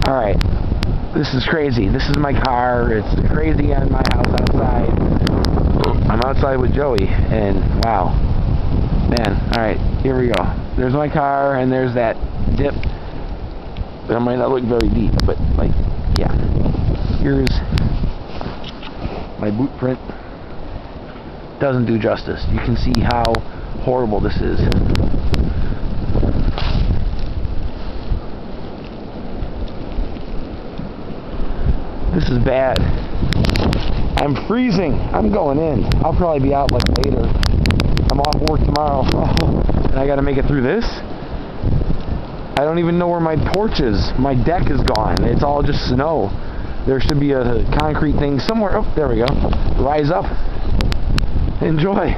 Alright, this is crazy. This is my car. It's crazy on my house outside. I'm outside with Joey, and wow. Man, alright, here we go. There's my car, and there's that dip. That might not look very deep, but, like, yeah. Here's my boot print. Doesn't do justice. You can see how horrible this is. This is bad. I'm freezing. I'm going in. I'll probably be out like later. I'm off work tomorrow. And I gotta make it through this? I don't even know where my porch is. My deck is gone. It's all just snow. There should be a concrete thing somewhere. Oh, there we go. Rise up. Enjoy.